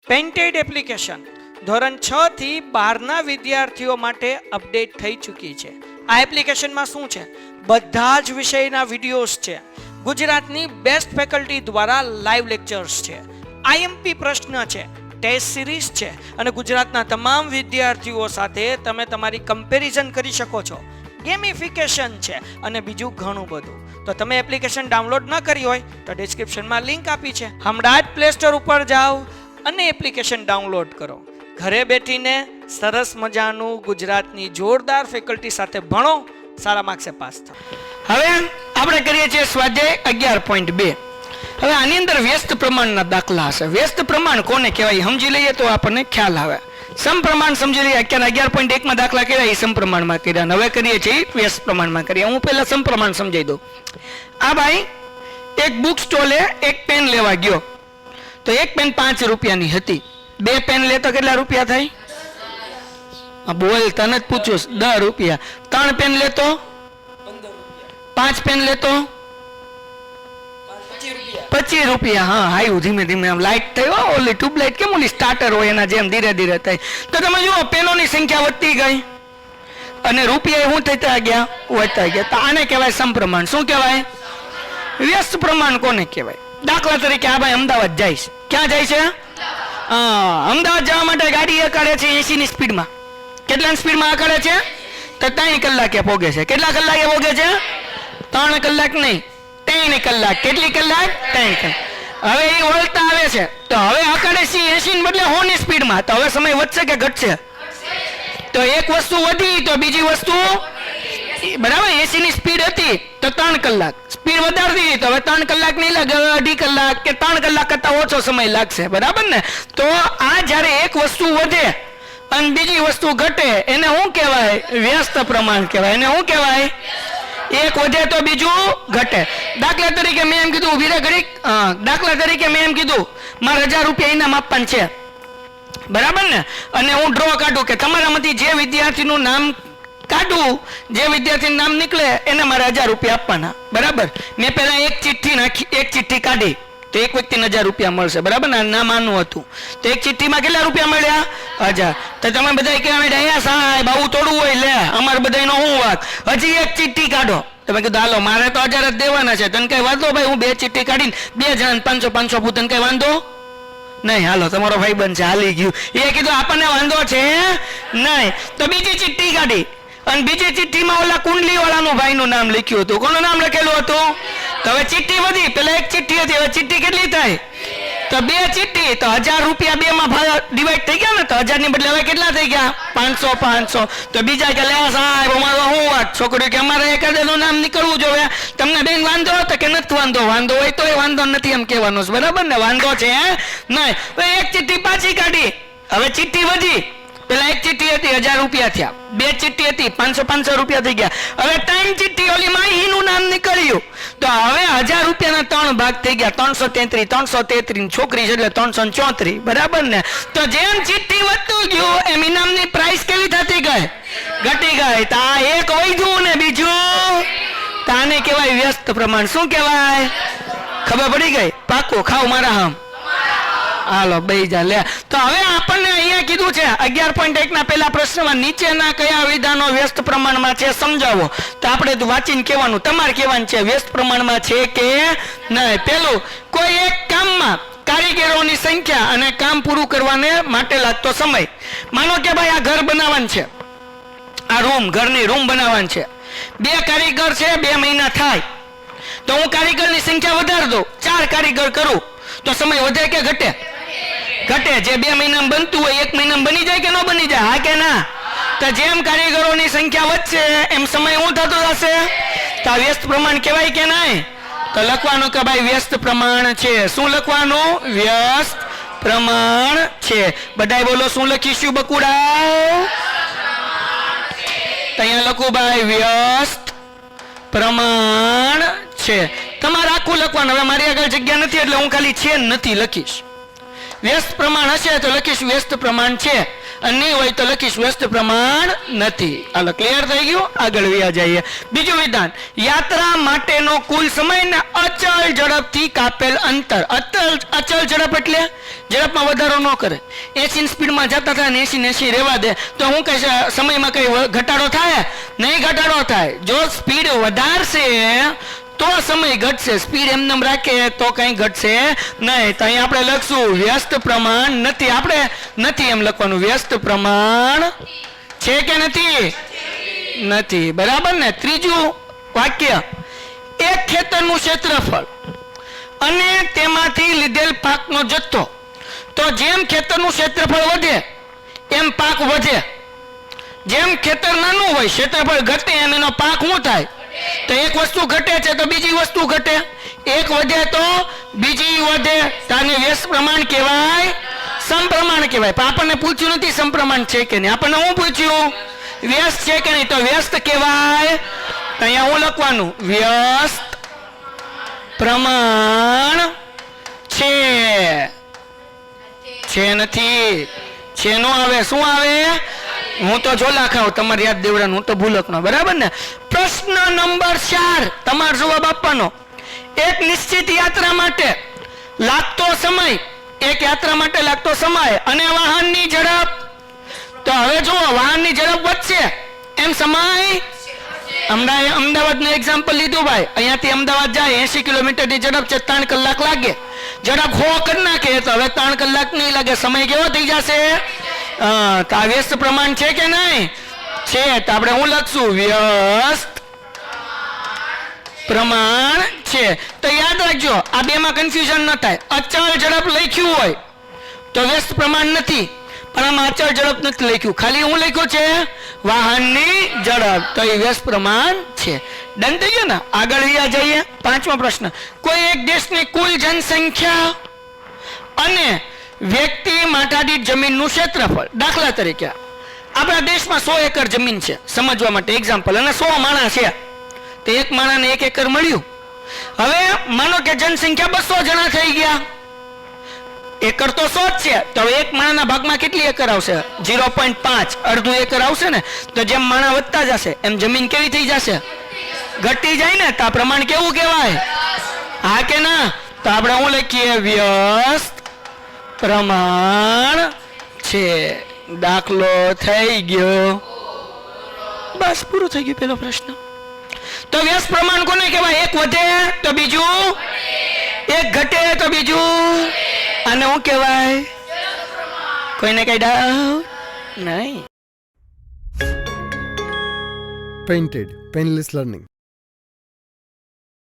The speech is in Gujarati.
પેન્ટેડ એપ્લિકેશન ધોરણ 6 થી 12ના વિદ્યાર્થીઓ માટે અપડેટ થઈ ચૂકી છે. આ એપ્લિકેશનમાં શું છે? બધા જ વિષયના વિડીયોઝ છે. ગુજરાતની બેસ્ટ ફેકલ્ટી દ્વારા લાઈવ લેક્ચર્સ છે. આઈએમપી પ્રશ્ન છે, ટેસ્ટ સિરીઝ છે અને ગુજરાતના તમામ વિદ્યાર્થીઓ સાથે તમે તમારી કમ્પેરિઝન કરી શકો છો. ગેમિફિકેશન છે અને બીજું ઘણું બધું. તો તમે એપ્લિકેશન ડાઉનલોડ ન કરી હોય તો ડિસ્ક્રિપ્શનમાં લિંક આપી છે. હમણાં જ પ્લે સ્ટોર ઉપર જાઓ અને એપ્લિકેશન ડાઉનલોડ કરો. ઘરે બેઠીને સરસ મજાનું ગુજરાતની જોરદાર ફેકલ્ટી સાથે ભણો, સારા માર્ક્સે પાસ થાઓ. હવે આપણે કરીએ છીએ સ્વાધ્યાય 11.2. હવે આની અંદર વ્યસ્ત પ્રમાણના દાખલા હશે. વ્યસ્ત પ્રમાણ કોને કહેવાય સમજી લઈએ તો આપણને ખ્યાલ આવે. સમપ્રમાણ સમજી લઈએ. અત્યારે 11.1 માં દાખલા કર્યા એ સમપ્રમાણમાં કર્યા. હવે કરીએ છીએ વ્યસ્ત પ્રમાણમાં કરીએ. હું પહેલા સમપ્રમાણ સમજાવી દઉં. આ ભાઈ એક બુક સ્ટોલે એક પેન લેવા ગયો તો એક પેન 5 રૂપિયાની હતી. 2 પેન લેતો કેટલા રૂપિયા થાય? બોલ, તને જ પૂછું. 10 રૂપિયા. 3 પેન લેતો 5 પેન લેતો 25 રૂપિયા. હા, આવ્યું ધીમે ધીમે. આમ લાઈટ થઈ, ઓલી ટ્યુબલાઇટ કેમ ઓલી સ્ટાર્ટર હોય એના જેમ ધીરે ધીરે થાય. તો તમે જુઓ પેનોની સંખ્યા વધતી ગઈ અને રૂપિયા શું થતા ગયા? વધતા ગયા. તો આને કહેવાય સમપ્રમાણ. શું કહેવાય? વ્યસ્ત પ્રમાણ કોને કહેવાય? દાખલા તરીકે આ ભાઈ અમદાવાદ જાય છે. ક્યાં જાય છે? અમદાવાદ જવા માટે ગાડી અકાળે છે 80 ની સ્પીડમાં. કેટલાની સ્પીડમાં અકાળે છે? તો 3 કલાકે પોગે છે. કેટલા કલાકે પોગે છે? 3 કલાક નહીં, 3 કલાક. કેટલી કલાક? 3 કલાક. હવે એ વળતા આવે છે તો હવે અકાળે છે 80 ની બદલે 100 ની સ્પીડમાં. તો હવે સમય વધશે કે ઘટશે? તો એક વસ્તુ વધી તો બીજી વસ્તુ બરાબર. 80 ની સ્પીડ હતી તો 3 કલાક. સ્પીડ વધારતી હતી તો હવે 3 કલાક નહીં લાગે, 2.5 કલાક કે 3 કલાક કરતા ઓછો સમય લાગશે. બરાબર ને? તો આ જ્યારે એક વસ્તુ વધે અને બીજી વસ્તુ ઘટે એને શું કહેવાય? વ્યસ્ત પ્રમાણ કહેવાય. એને શું કહેવાય? એક વધે તો બીજું ઘટે. દાખલા તરીકે મેં એમ કીધું, વીરે ઘડીક, દાખલા તરીકે મેં એમ કીધું મારે 1000 રૂપિયા ઇનામ આપવાનું છે. બરાબર ને? અને હું ડ્રો કાઢું કે તમારામાંથી જે વિદ્યાર્થીનું નામ કાઢું, જે વિદ્યાર્થીનું નામ નીકળે એને મારે 1000 રૂપિયા આપવાના. બરાબર? મેં પહેલા એક ચિઠ્ઠી કાઢી તો એક વ્યક્તિને 1000 રૂપિયા મળશે. બરાબર ને? નામ આનું હતું તો એક ચિઠ્ઠીમાં કેટલા રૂપિયા મળ્યા? 1000. તો તમે બધા કહેવા અહીંયા સાહેબ આવું તોડવું હોય લે, અમારે બધાનો શું વાક? હજી એક ચિઠ્ઠી કાઢો. તમે કીધું હાલો મારે તો 1000 જ દેવાના છે. તને કઈ વાંધો ભાઈ? હું 2 ચિઠ્ઠી કાઢીને 2 જણા 500 આપું. તને કઈ વાંધો નહીં? હાલો તમારો ભાઈ બન છે, હાલી ગયું. એ કીધું આપણને વાંધો છે નહીં. તો બીજી ચિઠ્ઠી કાઢી અને બીજી ચિઠ્ઠીમાં ઓલા કુંડલી વાળાનું ભાઈનું નામ લખ્યું હતું. કોનું નામ લખેલું હતું? તો હવે ચિઠ્ઠી વધી. પેલા એક ચિઠ્ઠી હતી, હવે ચિઠ્ઠી કેટલી થાય? તો 2 ચિઠ્ઠી. તો 1000 રૂપિયા 2 માં ડિવાઈડ થઈ ગયા ને. તો 1000 ની બદલે હવે કેટલા થઈ ગયા? 500. તો બીજા કે લે સાહેબ અમારો શું વાત? છોકરીઓ કે અમારે એકાદનું નામ નીકળવું જોઈએ. તમને બેન વાંધો હતો કે નથી વાંધો? વાંધો હોય તો એ વાંધો નથી એમ કહેવાનું છે. બરાબર ને? વાંધો છે નહીં. તો એક ચિઠ્ઠી પાછી કાઢી. હવે ચિઠ્ઠી વધી. પેલા એક ચિઠ્ઠી હતી 1000 રૂપિયા થયા. 2 ચિઠ્ઠી હતી 500 રૂપિયા થઈ ગયા. હવે 3 ચિઠ્ઠી ઓલી માહીનું નામ નીકળ્યું તો હવે 1000 રૂપિયાના 3 ભાગ થઈ ગયા. 333. છોકરી છે એટલે 334. બરાબર ને? તો જેમ ચિઠ્ઠી વધતું ગયું એમ ઇનામની પ્રાઇસ કેવી થતી ગઈ? ઘટી ગઈ. તો આ એક વધ્યું ને બીજું, તો આને કહેવાય વ્યસ્ત પ્રમાણ. શું કહેવાય? ખબર પડી ગઈ? પાકો ખાવ મારા હમ. હાલો બેજા લે. તો હવે આપણને અહીંયા કીધું છે 11.1 ના પહેલા પ્રશ્નમાં નીચેના કયા વિધાનો વ્યસ્ત પ્રમાણમાં છે સમજાવો. તો આપણે વાંચીને કહેવાનું, તમારે કહેવાનું છે વ્યસ્ત પ્રમાણમાં છે કે નહીં. પેલું, કોઈ એક કામમાં કારીગરોની સંખ્યા અને કામ પૂરું કરવાને માટે લાગતો સમય. માનો કે ભાઈ આ ઘર બનાવવાનું છે, આ રૂમ, ઘરની રૂમ બનાવવાનું છે. 2 કારીગર છે, 2 મહિના થાય. તો હું કારીગરની સંખ્યા વધારી દઉં, 4 કારીગર કરું તો સમય વધે કે ઘટે? ઘટે. જે 2 મહિનામાં બનતું હોય 1 મહિનામાં બની જાય કે ન બની જાય? હા કે ના? તો જેમ કારીગરોની સંખ્યા વધશે એમ સમય શું થતો જશે? તો વ્યસ્ત પ્રમાણ કહેવાય કે નહીં? તો લખવાનું કે ભાઈ વ્યસ્ત પ્રમાણ છે. શું લખવાનું? વ્યસ્ત પ્રમાણ છે. બધાય બોલો શું લખીશું બકુડા? અહીંયા લખું ભાઈ વ્યસ્ત પ્રમાણ છે. તમારે આખું લખવાનું. હવે મારી આગળ જગ્યા નથી એટલે હું ખાલી છે નથી લખીશ. વ્યસ્ત પ્રમાણ હશે તો લખીશ વ્યસ્ત પ્રમાણ છે. અને નહીં હોય તો લખીશ વ્યસ્ત પ્રમાણ નથી. હાલો ક્લિયર થઈ ગયું, આગળ વ્યા જઈએ. બીજું વિધાન, યાત્રા માટેનો કુલ સમય ને અચળ ઝડપથી કાપેલ અંતર. અચળ ઝડપ એટલે ઝડપમાં વધારો ન કરે. 80 સ્પીડમાં જતા થાય ને 80 રહેવા દે તો હું કઈ સમયમાં કઈ ઘટાડો થાય? નહીં ઘટાડો થાય. જો સ્પીડ વધારશે તો સમય ઘટશે, સ્પીડ એમને રાખે તો કઈ ઘટશે નહીં. તો અહીં આપણે લખશું વ્યસ્ત પ્રમાણ નથી. આપણે નથી એમ લખવાનું, વ્યસ્ત પ્રમાણ છે કે નથી? નથી. બરાબર ને? ત્રીજું વાક્ય, એક ખેતરનું ક્ષેત્રફળ અને તેમાંથી લીધેલ પાકનો જથ્થો. તો જેમ ખેતરનું ક્ષેત્રફળ વધે એમ પાક વધે. જેમ ખેતર નાનું હોય ક્ષેત્રફળ ઘટે એમ એનો પાક શું થાય? તો એક વસ્તુ ઘટે છે તો બીજી વસ્તુ ઘટે, એક વધે તો બીજી વધે. તાને વ્યસ્ત પ્રમાણ કહેવાય? સમપ્રમાણ કહેવાય. પણ આપણને પૂછ્યું નથી સમપ્રમાણ છે કે નહીં, આપણને હું પૂછ્યું વ્યસ્ત છે કે નહીં, તો વ્યસ્ત કહેવાય. તો અહીંયા હું લખવાનું વ્યસ્ત પ્રમાણ છે નથી. છે નો આવે, શું આવે? હું તો જોલા ખાઉં, તમારે યાદ દેવડાનું, હું તો ભૂલક નો. બરાબર ને? પ્રશ્ન નંબર 4 તમારો જવાબ આપવાનો. એક નિશ્ચિત યાત્રા માટે લાગતો સમય, એક યાત્રા માટે લાગતો સમય અને વાહનની ઝડપ. તો હવે જુઓ, વાહનની ઝડપ વધશે એમ સમય. અમદાવાદનું એક્ઝામ્પલ લીધું ભાઈ, અહીંયાથી અમદાવાદ જાય 80 કિલોમીટરની ઝડપ છે, 3 કલાક લાગે. ઝડપ 100 કરી નાખે તો હવે 3 કલાક નહીં લાગે, સમય કેવો થઈ જશે? તો આ વ્યસ્ત પ્રમાણ છે કે નહીં? છે. તો આપણે હું લખશું વ્યસ્ત પ્રમાણ છે. તો યાદ રાખજો, આ બેમાં કન્ફ્યુઝન ન થાય. અચળ ઝડપ લખ્યું હોય તો વ્યસ્ત પ્રમાણ નથી, પણ આમાં અચળ ઝડપ નથી લખ્યું, ખાલી હું લખ્યું છે વાહનની ઝડપ, તો એ વ્યસ્ત પ્રમાણ છે. ડન થઈ ગયો ને? આગળ જઈએ. 5મો પ્રશ્ન, કોઈ એક દેશની કુલ જનસંખ્યા અને વ્યક્તિ માથાદીઠ જમીનનું ક્ષેત્રફળ. દાખલા તરીકે આપણા દેશમાં 100 એકર જમીન છે, સમજવા માટે એક્ઝામ્પલ, અને 100 માણસ છે, તો એક માણસને 1 એકર મળ્યું. હવે માનો કે જનસંખ્યા 200 જણા થઈ ગયા, એકર તો 100 જ છે, તો એક માણસના ભાગમાં કેટલી એકર આવશે? 0.5, અડધું એકર આવશે ને. તો જેમ માણસ વધતા જશે એમ જમીન કેવી થઈ જશે? ઘટી જાય ને. તો આ પ્રમાણ કેવું કહેવાય? હા કે ના? તો આપણે હું લખીએ વ્યસ્ત પ્રમાણ છે. દાખલો થઈ ગયો. બસ પૂરું થઈ ગયું પેલો પ્રશ્ન. તો વ્યસ્ત પ્રમાણ કોને કહેવાય? એક વધે તો બીજું, એક ઘટે તો બીજું. આને શું કહેવાય? કોઈને કઈ ડાઉટ નહીં? Painted, Painless Learning.